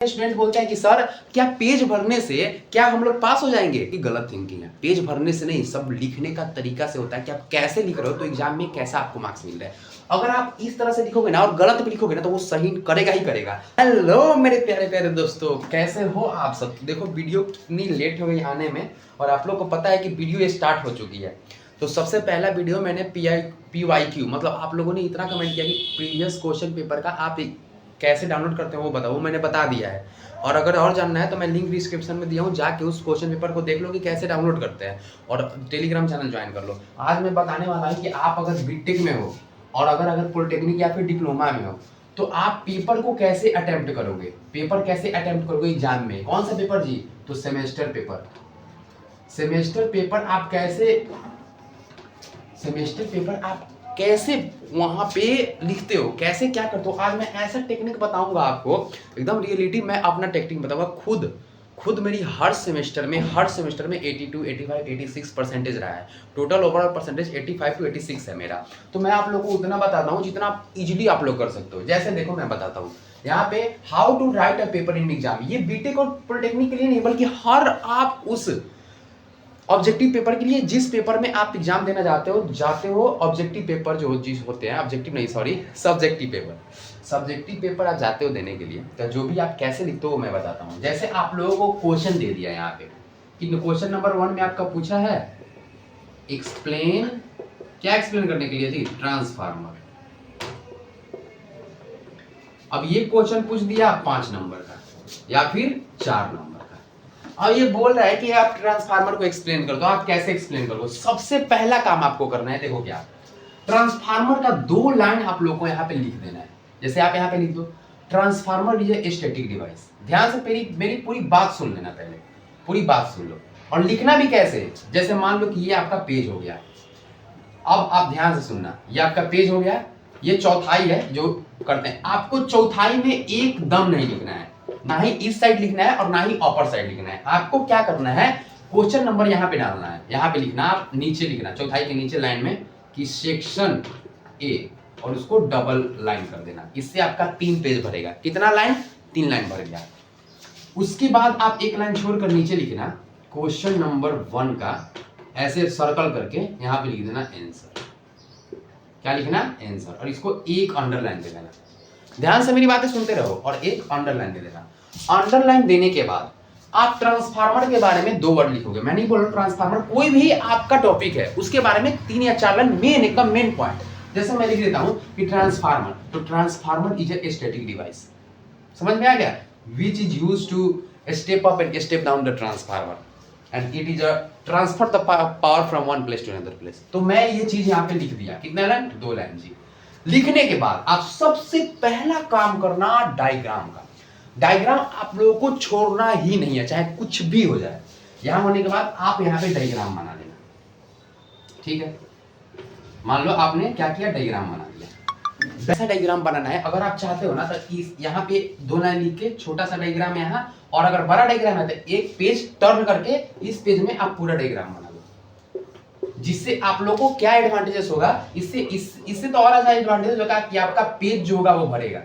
Student बोलते हैं कि सर क्या पेज भरने से क्या हम लोग पास हो जाएंगे? ये गलत थिंकिंग है। पेज भरने से नहीं, सब लिखने का तरीका से होता है कि आप कैसे लिख रहे हो तो एग्जाम में कैसा आपको मार्क्स मिल रहा है। अगर आप इस तरह से लिखोगे ना और गलत भी लिखोगे ना तो वो सही करेगा ही करेगा। हेलो मेरे प्यारे प्यारे दोस्तों, कैसे हो आप सब? देखो वीडियो कितनी लेट हो गई आने में और आप लोग को पता है कि वीडियो स्टार्ट हो चुकी है। तो सबसे पहला वीडियो मैंने PYQ मतलब आप लोगों ने इतना कमेंट किया कि प्रीवियस क्वेश्चन पेपर का आप कैसे डाउनलोड करते हो वो बताओ, वो मैंने बता दिया है। और अगर और जानना है तो मैं लिंक डिस्क्रिप्शन में दिया हूँ, जाके उस क्वेश्चन पेपर को देख लो कि कैसे डाउनलोड करते हैं और टेलीग्राम चैनल ज्वाइन कर लो। आज मैं बताने वाला हूँ कि आप अगर बीटेक में हो और अगर पॉलिटेक्निक या फिर डिप्लोमा में हो तो आप पेपर को कैसे अटेम्प्ट करोगे, पेपर कैसे अटेम्प्ट करोगे एग्जाम में। कौन सा पेपर जी? तो सेमेस्टर पेपर। सेमेस्टर पेपर आप कैसे वहां पे लिखते हो, कैसे क्या करते हो, आज मैं ऐसा टेक्निक बताऊंगा आपको, एकदम रियलिटी में अपना टेक्निक बताऊंगा। खुद मेरी हर सेमेस्टर में 82, 85, 86% रहा है। टोटल ओवरऑल परसेंटेज 85 to 86 है मेरा। तो मैं आप लोगों को उतना बताता हूँ जितना इजीली आप लोग कर सकते हो। जैसे देखो मैं बताता हूँ यहाँ पे how to write a paper in exam. ये बीटेक और पॉलिटेक्निक के लिए नहीं बल्कि हर आप उस ऑब्जेक्टिव पेपर के लिए जिस पेपर में आप एग्जाम देना जाते हो ऑब्जेक्टिव पेपर जो चीज होते हैं, ऑब्जेक्टिव नहीं सॉरी सब्जेक्टिव पेपर आप जाते हो देने के लिए, तो जो भी आप कैसे लिखते हो मैं बताता हूँ। जैसे आप लोगों को क्वेश्चन दे दिया यहाँ पे कि क्वेश्चन नंबर 1 में आपका पूछा है एक्सप्लेन, क्या एक्सप्लेन करने के लिए जी? ट्रांसफार्मर। अब ये क्वेश्चन पूछ दिया 5 नंबर का या फिर 4 नंबर। और ये बोल रहा है कि आप ट्रांसफार्मर को एक्सप्लेन कर दो। आप कैसे एक्सप्लेन करोगे? सबसे पहला काम आपको करना है, देखो क्या, ट्रांसफार्मर का 2 लाइन आप लोगों को यहाँ पे लिख देना है। जैसे आप यहाँ पे लिख दो transformer is a static device. ध्यान से मेरी पूरी बात सुन लेना, पहले पूरी बात सुन लो और लिखना भी कैसे। जैसे मान लो कि ये आपका पेज हो गया, अब आप ध्यान से सुनना, ये आपका पेज हो गया, ये चौथाई है जो करते हैं। आपको चौथाई में एकदम नहीं लिखना है, ना ही इस साइड लिखना है और ना ही अपर साइड लिखना है। आपको क्या करना है, क्वेश्चन नंबर यहाँ पे डालना है, यहाँ पे लिखना, आप नीचे लिखना चौथाई के नीचे लाइन में कि सेक्शन ए और उसको डबल लाइन कर देना। इससे आपका 3 पेज भरेगा। कितना लाइन? 3 लाइन भर गया। उसके बाद आप एक लाइन छोड़कर नीचे लिखना क्वेश्चन नंबर 1 का ऐसे सर्कल करके यहाँ पे लिख देना आंसर। क्या लिखना? आंसर। और इसको एक अंडरलाइन दे देना। ध्यान से मेरी बातें सुनते रहो और एक अंडरलाइन दे देना। अंडरलाइन देने के बाद आप ट्रांसफार्मर के बारे में 2 वर्ड लिखोगे। मैं नहीं बोल रहा ट्रांसफार्मर, कोई भी आपका टॉपिक है उसके बारे में 3 या 4 लाइन मेन, एकदम मेन पॉइंट। जैसे मैं लिख देता हूं कि ट्रांसफार्मर, तो transformer is a static device. समझ में आ गया? Which is used to step up and step down the transformer and it is a transfer the power from one place to another place. तो मैं ये चीज यहाँ पे लिख दिया। कितना लाइन? 2 लाइन जी। लिखने के बाद आप सबसे पहला काम करना डायग्राम का। डायग्राम आप लोगों को छोड़ना ही नहीं है, चाहे कुछ भी हो जाए। यहां होने के बाद आप यहाँ पे डायग्राम बना लेना। ठीक है, मान लो आपने क्या किया, डायग्राम बना दिया। वैसा डायग्राम बनाना है। अगर आप चाहते हो ना तो इस यहाँ पे 2 लाइन लिख के छोटा सा डायग्राम यहाँ, और अगर बड़ा डायग्राम है तो एक पेज टर्न करके इस पेज में आप पूरा डायग्राम बना लो। जिससे आप लोगों को क्या एडवांटेजेस होगा, इससे तो और अच्छा एडवांटेज होगा कि आपका पेज जो होगा वो भरेगा।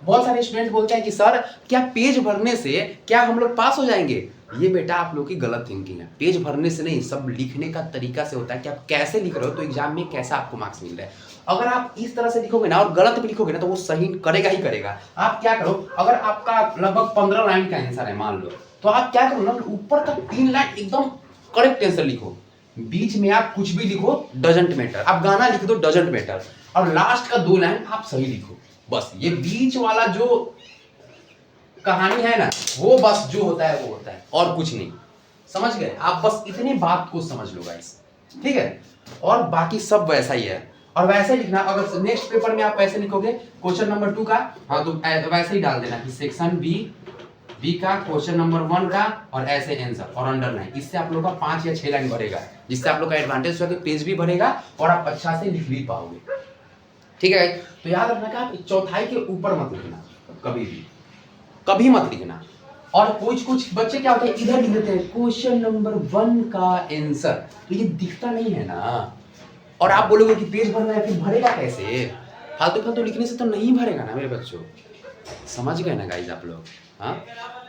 बहुत सारे स्टूडेंट बोलते हैं कि सर क्या पेज भरने से क्या हम लोग पास हो जाएंगे? ये बेटा आप लोग की गलत थिंकिंग है। पेज भरने से नहीं, सब लिखने का तरीका से होता है कि आप कैसे लिख रहे हो तो एग्जाम में कैसा आपको मार्क्स मिल रहा है। अगर आप इस तरह से लिखोगे ना और गलत भी लिखोगे ना तो वो सही करेगा ही करेगा। आप क्या करो, अगर आपका लगभग 15 लाइन का आंसर है मान लो, तो आप क्या करो ना, ऊपर का 3 लाइन एकदम करेक्ट आंसर लिखो। बीच में आप कुछ भी लिखो, डजंट मैटर। आप गाना लिख दो, डजंट मैटर। और लास्ट का 2 लाइन आप सही लिखो। बस ये बीच वाला जो कहानी है ना, वो बस जो होता है वो होता है, और कुछ नहीं। समझ गए? आप बस इतनी बात को समझ लो गाइस, ठीक है? और बाकी सब वैसा ही है। और वैसे ही लिखना। अगर नेक्स्ट पेपर में आप वैसे लिखोगे क्वेश्चन नंबर 2 का, हाँ तो वैसे ही डाल देना कि सेक्शन बी का क्वेश्चन नंबर 1 का और ऐसे आंसर और अंडरलाइन। इससे आप लोग का 5 या 6 लाइन भरेगा, जिससे आप लोग का एडवांटेज होगा कि पेज भी भरेगा और आप अच्छा से लिख भी पाओगे। ठीक है? तो याद रखना कि आप चौथाई के ऊपर मत लिखना, कभी मत लिखना। और कुछ बच्चे क्या होते हैं, इधर लिख देते हैं क्वेश्चन नंबर 1 का आंसर, तो ये दिखता नहीं है ना। और आप बोलोगे कि पेज भरना है, फिर भरेगा कैसे? फालतू लिखने से तो नहीं भरेगा ना मेरे बच्चों। समझ गए ना गाइस आप लोग? हाँ,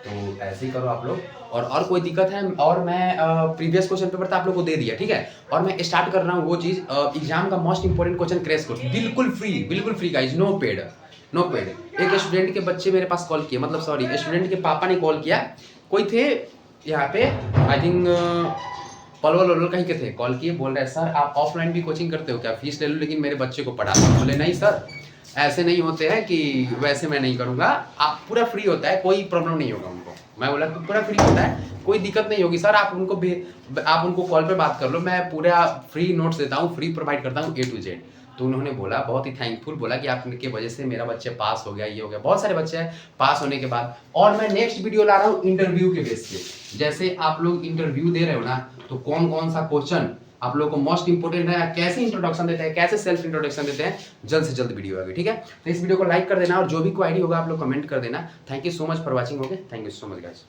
तो ऐसे ही करो आप लोग। और कोई दिक्कत है, और मैं प्रीवियस क्वेश्चन पेपर था आप लोग को दे दिया, ठीक है। और मैं स्टार्ट कर रहा हूँ वो चीज़, एग्जाम का most important question crash course, बिल्कुल फ्री गाइस, नो पेड। एक स्टूडेंट के बच्चे मेरे पास कॉल किए, मतलब सॉरी, स्टूडेंट के पापा ने कॉल किया, कोई थे यहाँ पे, आई थिंक पलवल वलवल कहीं के थे, कॉल किए, बोल रहे हैं सर आप ऑफलाइन भी कोचिंग करते हो क्या, फीस ले लो लेकिन मेरे बच्चे को पढ़ा दो। बोले नहीं सर, ऐसे नहीं होते हैं कि वैसे मैं नहीं करूँगा, आप पूरा फ्री होता है, कोई प्रॉब्लम नहीं होगा उनको। मैं बोला कि पूरा फ्री होता है, कोई दिक्कत नहीं होगी सर, आप उनको कॉल पे बात कर लो, मैं पूरा फ्री नोट्स देता हूँ, फ्री प्रोवाइड करता हूँ A to Z। तो उन्होंने बोला, बहुत ही थैंकफुल बोला कि आपकी वजह से मेरा बच्चे पास हो गया, ये हो गया। बहुत सारे बच्चे हैं पास होने के बाद। और मैं नेक्स्ट वीडियो ला रहा हूँ इंटरव्यू के बेस पे, जैसे आप लोग इंटरव्यू दे रहे हो ना, तो कौन कौन सा क्वेश्चन आप लोगों को मोस्ट इंपोर्टेंट है, कैसे इंट्रोडक्शन देते हैं, कैसे सेल्फ इंट्रोडक्शन देते हैं, जल्द से जल्द वीडियो आएगी, ठीक है। तो इस वीडियो को लाइक कर देना, और जो भी क्वेरी होगा आप लोग कमेंट कर देना। Thank you so much for watching. Okay, thank you so much guys.